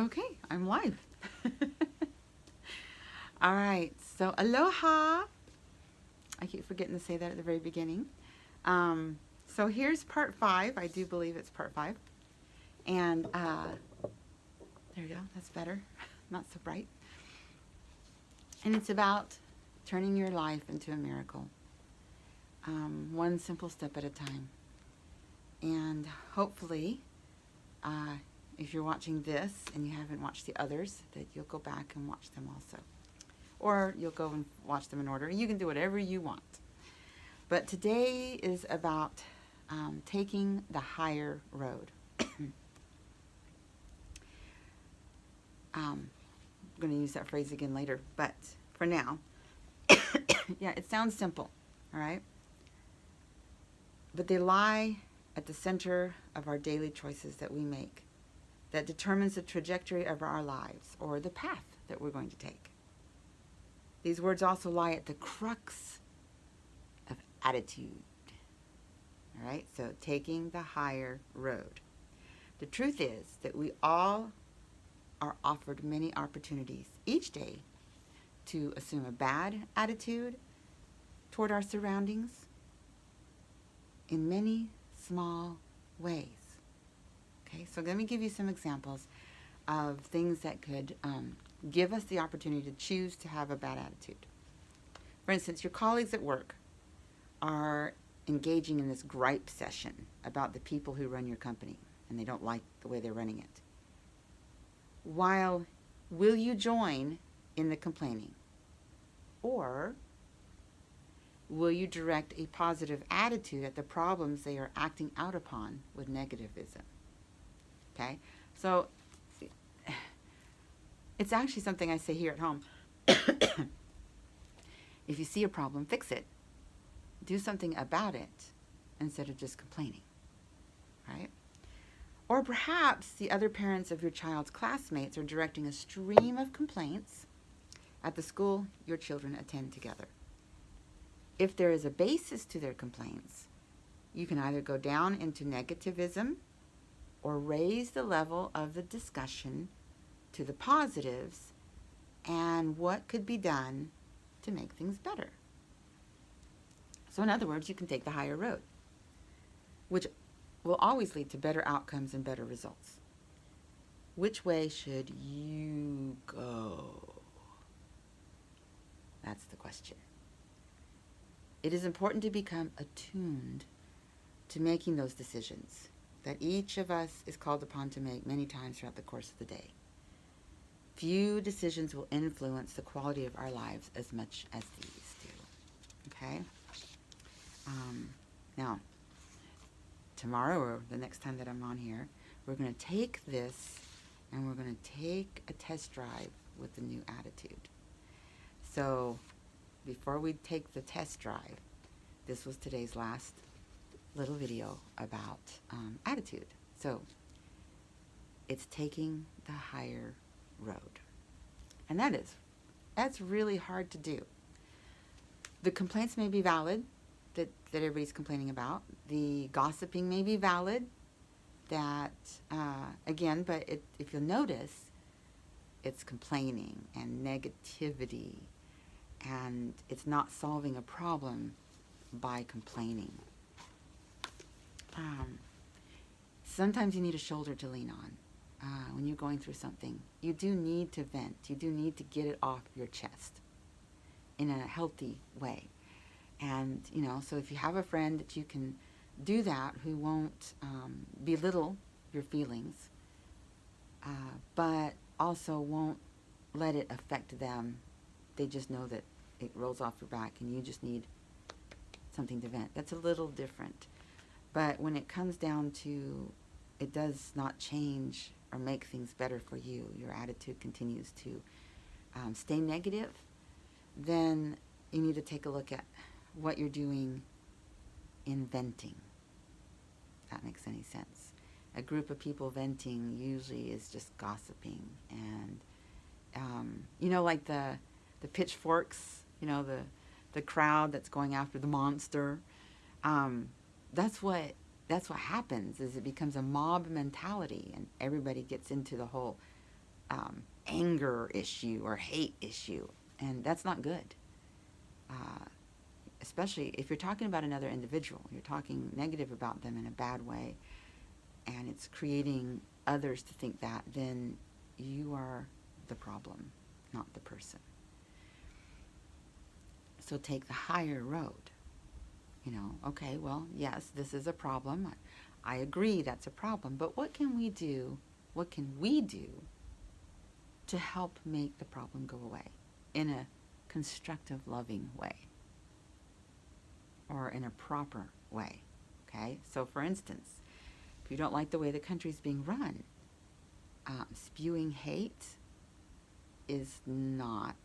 Okay, I'm live. All right, so aloha. I keep forgetting to say that at the very beginning. So here's part 5. I do believe it's part 5. And there you go, that's better. Not so bright. And it's about turning your life into a miracle, one simple step at a time. And hopefully, if you're watching this and you haven't watched the others, that you'll go back and watch them also. Or you'll go and watch them in order. You can do whatever you want. But today is about taking the higher road. I'm going to use that phrase again later, but for now, yeah, it sounds simple, all right? But they lie at the center of our daily choices that we make that determines the trajectory of our lives or the path that we're going to take. These words also lie at the crux of attitude. All right, so taking the higher road. The truth is that we all are offered many opportunities each day to assume a bad attitude toward our surroundings in many small ways. Okay, so let me give you some examples of things that could give us the opportunity to choose to have a bad attitude. For instance, your colleagues at work are engaging in this gripe session about the people who run your company, and they don't like the way they're running it. Will you join in the complaining? Or will you direct a positive attitude at the problems they are acting out upon with negativism? Okay, so it's actually something I say here at home. If you see a problem, fix it. Do something about it instead of just complaining, right? Or perhaps the other parents of your child's classmates are directing a stream of complaints at the school your children attend together. If there is a basis to their complaints, you can either go down into negativism or raise the level of the discussion to the positives and what could be done to make things better. So in other words, you can take the higher road, which will always lead to better outcomes and better results. Which way should you go? That's the question. It is important to become attuned to making those decisions that each of us is called upon to make many times throughout the course of the day. Few decisions will influence the quality of our lives as much as these do. Okay? Now, tomorrow or the next time that I'm on here, we're going to take this and we're going to take a test drive with the new attitude. So before we take the test drive, this was today's last little video about attitude. So it's taking the higher road. And that's really hard to do. The complaints may be valid that everybody's complaining about. The gossiping may be valid. That, again, but if you'll notice, it's complaining and negativity, and it's not solving a problem by complaining. Sometimes you need a shoulder to lean on. When you're going through something, you do need to vent. You do need to get it off your chest in a healthy way. And, so if you have a friend that you can do that, who won't belittle your feelings, but also won't let it affect them. They just know that it rolls off your back and you just need something to vent. That's a little different. But when it comes down to it does not change or make things better for you, your attitude continues to stay negative, then you need to take a look at what you're doing in venting. If that makes any sense. A group of people venting usually is just gossiping and, like the pitchforks, the crowd that's going after the monster. That's what happens, is it becomes a mob mentality and everybody gets into the whole anger issue or hate issue. And that's not good. Especially if you're talking about another individual, you're talking negative about them in a bad way, and it's creating others to think that, then you are the problem, not the person. So take the higher road. Okay, well, yes, this is a problem. I agree that's a problem, but what can we do? What can we do to help make the problem go away in a constructive, loving way, or in a proper way? Okay, so for instance, if you don't like the way the country's being run, spewing hate is not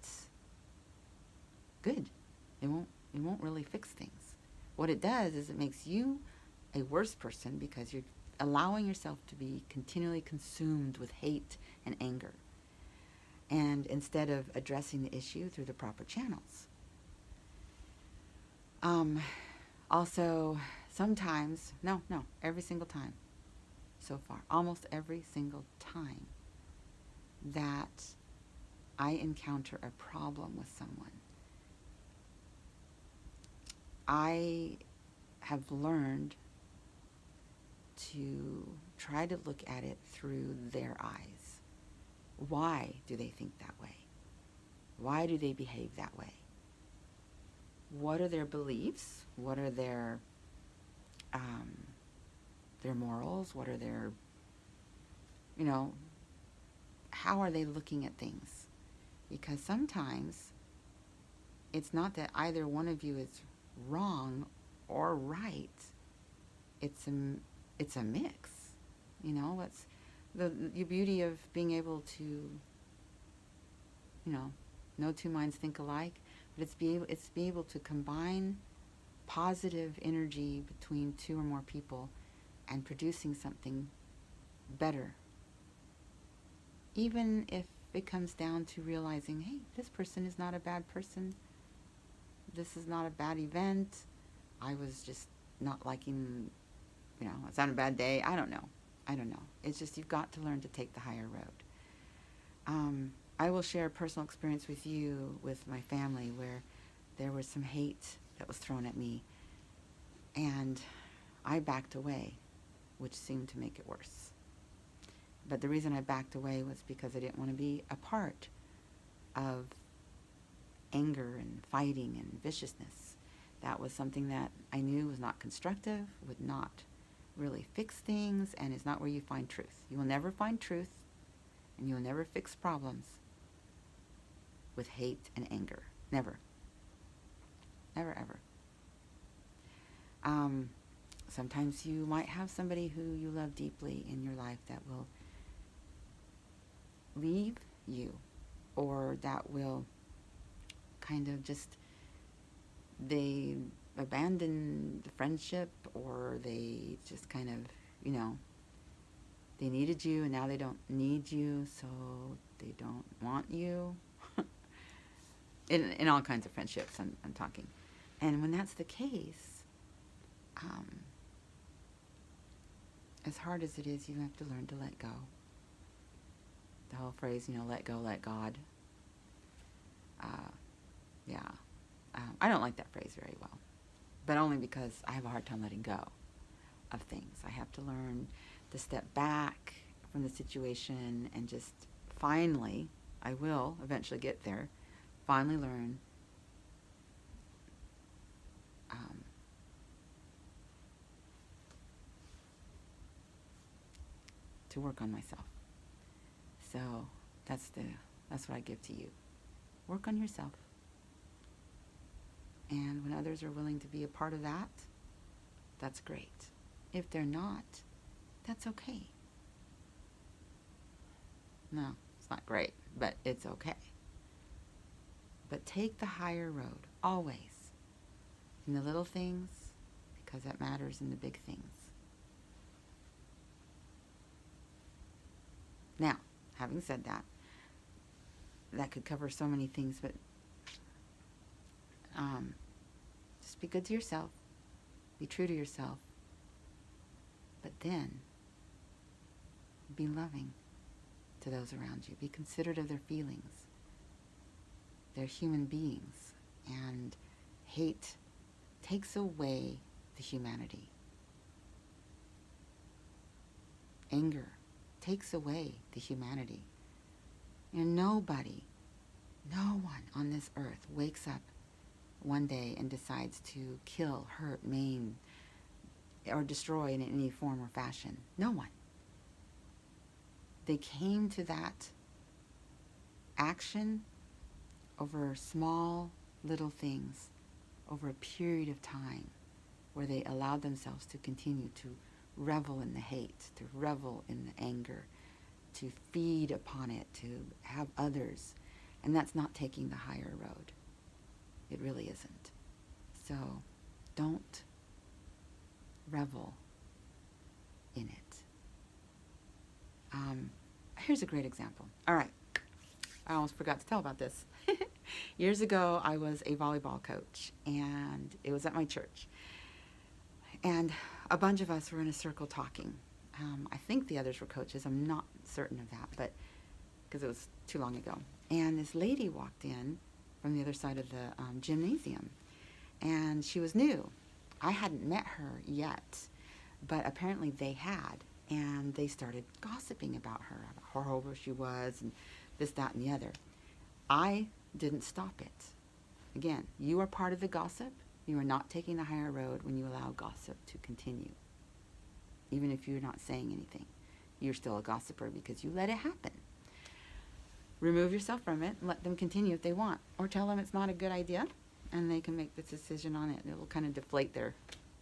good. It won't really fix things. What it does is it makes you a worse person because you're allowing yourself to be continually consumed with hate and anger, and instead of addressing the issue through the proper channels. Also, sometimes, every single time so far, almost every single time that I encounter a problem with someone, I have learned to try to look at it through their eyes. Why do they think that way? Why do they behave that way? What are their beliefs? What are their morals? What are their, how are they looking at things? Because sometimes it's not that either one of you is wrong or right. It's a mix. It's the beauty of being able to, no two minds think alike, but it's be able to combine positive energy between two or more people and producing something better. Even if it comes down to realizing, hey, this person is not a bad person. This is not a bad event. I was just not liking, it's on a bad day. I don't know. It's just you've got to learn to take the higher road. I will share a personal experience with you, with my family, where there was some hate that was thrown at me, and I backed away, which seemed to make it worse. But the reason I backed away was because I didn't want to be a part of anger and fighting and viciousness. That was something that I knew was not constructive, would not really fix things, and is not where you find truth. You will never find truth, and you will never fix problems with hate and anger. Never. Never, ever. Sometimes you might have somebody who you love deeply in your life that will leave you, or that will kind of just, they abandon the friendship, or they just kind of, they needed you and now they don't need you, so they don't want you. in all kinds of friendships I'm talking. And when that's the case, as hard as it is, you have to learn to let go. The whole phrase, let go, let God. I don't like that phrase very well, but only because I have a hard time letting go of things. I have to learn to step back from the situation and just finally, I will eventually get there, finally learn to work on myself. So that's what I give to you. Work on yourself. And when others are willing to be a part of that, that's great. If they're not, that's okay. No, it's not great, but it's okay. But take the higher road, always. In the little things, because that matters in the big things. Now, having said that, that could cover so many things, but just be good to yourself, be true to yourself, but then be loving to those around you. Be considerate of their feelings. They're human beings, and hate takes away the humanity. Anger takes away the humanity. And nobody, no one on this earth wakes up one day and decides to kill, hurt, maim, or destroy in any form or fashion. No one. They came to that action over small little things over a period of time where they allowed themselves to continue to revel in the hate, to revel in the anger, to feed upon it, to have others. And that's not taking the higher road. It really isn't. So don't revel in it. Here's a great example. All right. I almost forgot to tell about this. Years ago, I was a volleyball coach, and it was at my church. And a bunch of us were in a circle talking. I think the others were coaches. I'm not certain of that, but because it was too long ago. And this lady walked in from the other side of the gymnasium, and she was new. I hadn't met her yet, but apparently they had, and they started gossiping about her, about how horrible she was, and this, that, and the other. I didn't stop it. Again, you are part of the gossip. You are not taking the higher road when you allow gossip to continue. Even if you're not saying anything, you're still a gossiper because you let it happen. Remove yourself from it and let them continue if they want. Or tell them it's not a good idea and they can make the decision on it. It will kind of deflate their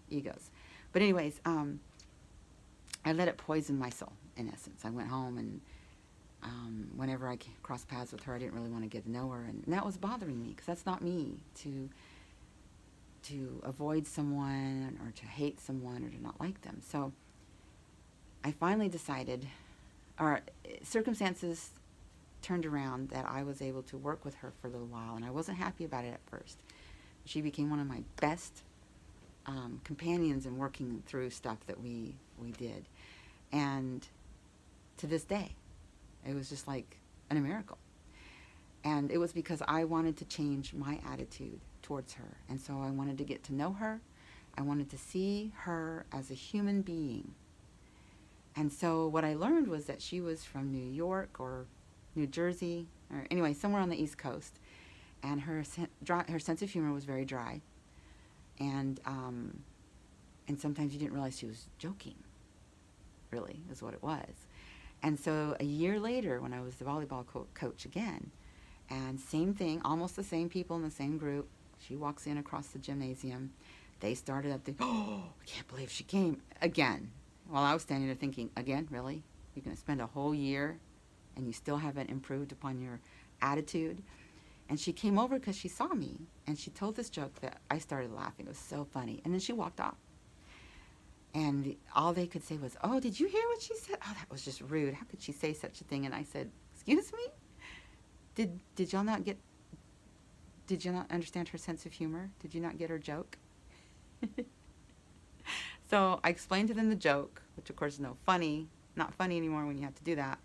egos. But anyways, I let it poison my soul, in essence. I went home, and whenever I crossed paths with her, I didn't really want to get to know her. And that was bothering me because that's not me, to avoid someone or to hate someone or to not like them. So I finally decided, or circumstances turned around that I was able to work with her for a little while, and I wasn't happy about it at first. She became one of my best companions in working through stuff that we did. And to this day, it was just like a miracle. And it was because I wanted to change my attitude towards her. And so I wanted to get to know her. I wanted to see her as a human being. And so what I learned was that she was from New York or New Jersey, or anyway, somewhere on the East Coast. And her sense of humor was very dry. And sometimes you didn't realize she was joking, really, is what it was. And so a year later, when I was the volleyball coach again, and same thing, almost the same people in the same group, she walks in across the gymnasium. They started up the, oh, I can't believe she came again. While I was standing there thinking, again, really? You're going to spend a whole year and you still haven't improved upon your attitude? And she came over because she saw me, and she told this joke that I started laughing. It was so funny. And then she walked off. And all they could say was, oh, did you hear what she said? Oh, that was just rude. How could she say such a thing? And I said, excuse me? Did y'all not understand her sense of humor? Did you not get her joke? So I explained to them the joke, which of course is not funny anymore when you have to do that.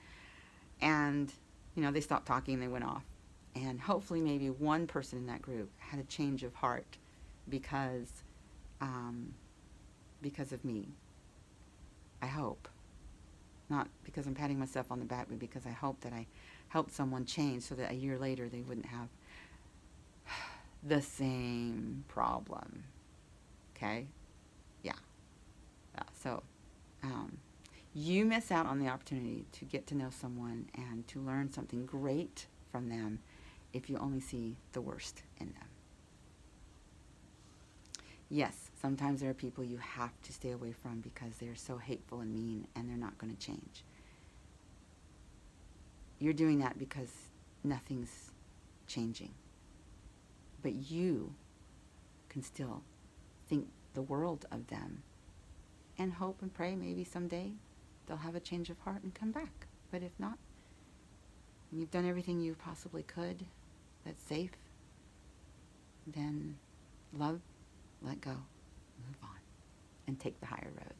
And, they stopped talking and they went off. And hopefully maybe one person in that group had a change of heart because of me. I hope. Not because I'm patting myself on the back, but because I hope that I helped someone change so that a year later they wouldn't have the same problem. Okay? Yeah. So, you miss out on the opportunity to get to know someone and to learn something great from them if you only see the worst in them. Yes, sometimes there are people you have to stay away from because they're so hateful and mean and they're not going to change. You're doing that because nothing's changing. But you can still think the world of them and hope and pray maybe someday they'll have a change of heart and come back. But if not, you've done everything you possibly could that's safe, then love, let go, move on, and take the higher road.